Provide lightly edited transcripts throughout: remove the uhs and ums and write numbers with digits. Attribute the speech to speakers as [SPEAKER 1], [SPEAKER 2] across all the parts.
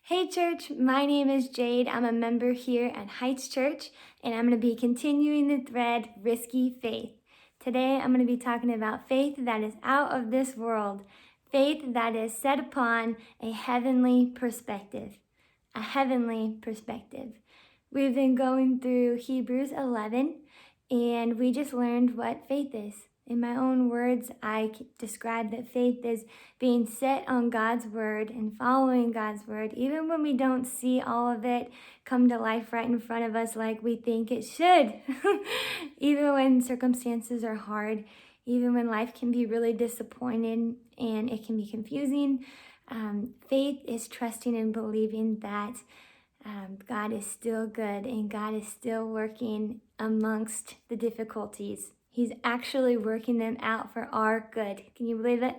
[SPEAKER 1] Hey church, my name is Jade. I'm a member here at Heights Church, and I'm going to be continuing the thread, Risky Faith. Today I'm going to be talking about faith that is out of this world, faith that is set upon a heavenly perspective. A heavenly perspective. We've been going through Hebrews 11, and we just learned what faith is. In my own words, I describe that faith is being set on God's word and following God's word, even when we don't see all of it come to life right in front of us like we think it should. Even when circumstances are hard, even when life can be really disappointing and it can be confusing, faith is trusting and believing that God is still good and God is still working amongst the difficulties. He's actually working them out for our good. Can you believe it?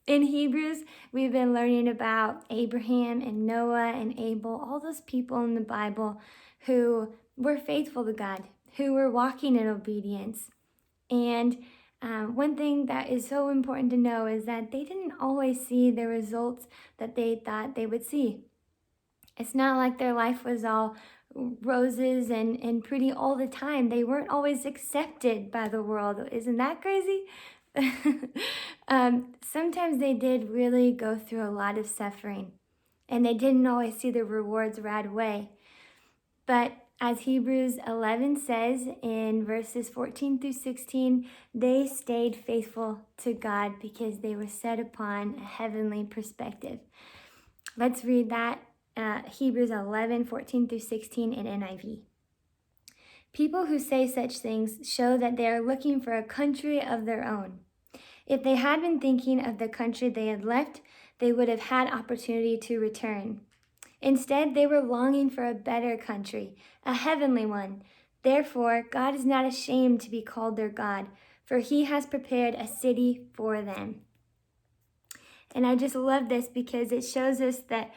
[SPEAKER 1] In Hebrews, we've been learning about Abraham and Noah and Abel, all those people in the Bible who were faithful to God, who were walking in obedience. And one thing that is so important to know is that they didn't always see the results that they thought they would see. It's not like their life was all roses and pretty all the time. They weren't always accepted by the world. Isn't that crazy? Sometimes they did really go through a lot of suffering, and they didn't always see the rewards right away. But as Hebrews 11 says in verses 14 through 16, they stayed faithful to God because they were set upon a heavenly perspective. Let's read that. Hebrews 11, 14 through 16 in NIV. People who say such things show that they are looking for a country of their own. If they had been thinking of the country they had left, they would have had opportunity to return. Instead, they were longing for a better country, a heavenly one. Therefore, God is not ashamed to be called their God, for he has prepared a city for them. And I just love this because it shows us that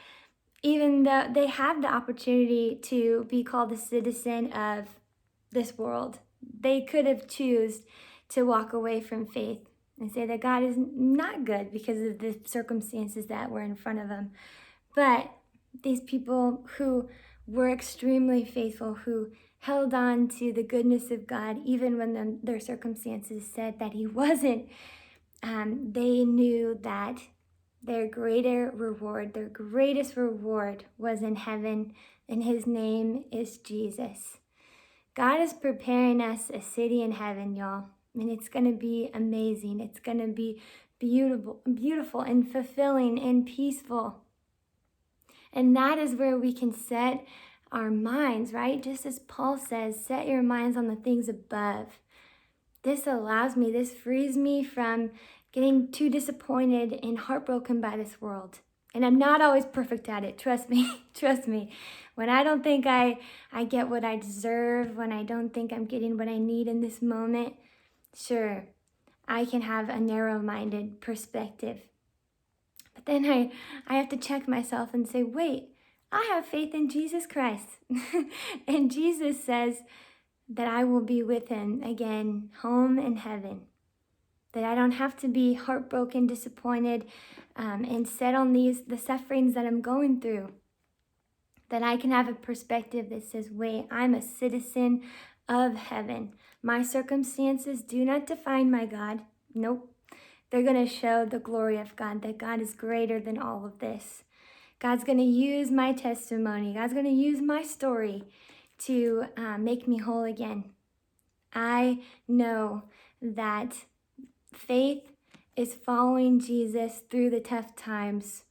[SPEAKER 1] even though they have the opportunity to be called a citizen of this world, they could have chosen to walk away from faith and say that God is not good because of the circumstances that were in front of them. But these people who were extremely faithful, who held on to the goodness of God, even when their circumstances said that he wasn't, they knew that their greatest reward was in heaven, and his name is Jesus. God is preparing us a city in heaven, y'all, and it's going to be amazing. It's going to be beautiful and fulfilling and peaceful. And that is where we can set our minds, right? Just as Paul says, set your minds on the things above. This frees me from getting too disappointed and heartbroken by this world. And I'm not always perfect at it, trust me, trust me. When I don't think I get what I deserve, when I don't think I'm getting what I need in this moment, sure, I can have a narrow-minded perspective. But then I have to check myself and say, wait, I have faith in Jesus Christ. And Jesus says that I will be with him again, home in heaven. That I don't have to be heartbroken, disappointed, and set on the sufferings that I'm going through. That I can have a perspective that says, wait, I'm a citizen of heaven. My circumstances do not define my God. Nope. They're going to show the glory of God, that God is greater than all of this. God's going to use my testimony. God's going to use my story to make me whole again. I know that faith is following Jesus through the tough times.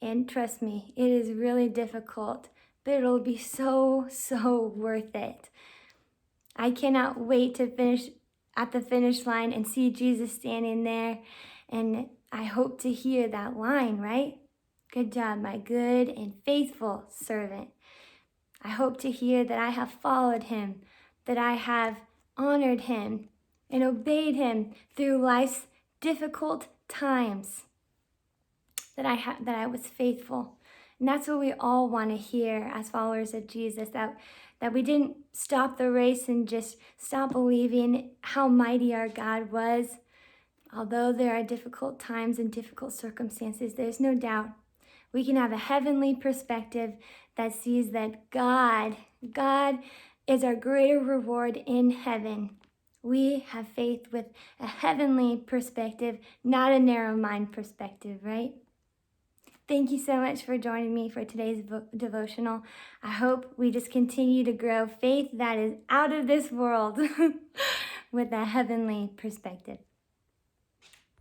[SPEAKER 1] And trust me, it is really difficult, but it'll be so worth it. I cannot wait to finish at the finish line and see Jesus standing there. And I hope to hear that line, right? Good job, my good and faithful servant. I hope to hear that I have followed him, that I have honored him and obeyed him through life's difficult times, that I was faithful. And that's what we all want to hear as followers of Jesus, that we didn't stop the race and just stop believing how mighty our God was. Although there are difficult times and difficult circumstances, there's no doubt We can have a heavenly perspective that sees that God is our greater reward in heaven. We have faith with a heavenly perspective, not a narrow mind perspective, right? Thank you so much for joining me for today's devotional. I hope we just continue to grow faith that is out of this world with a heavenly perspective.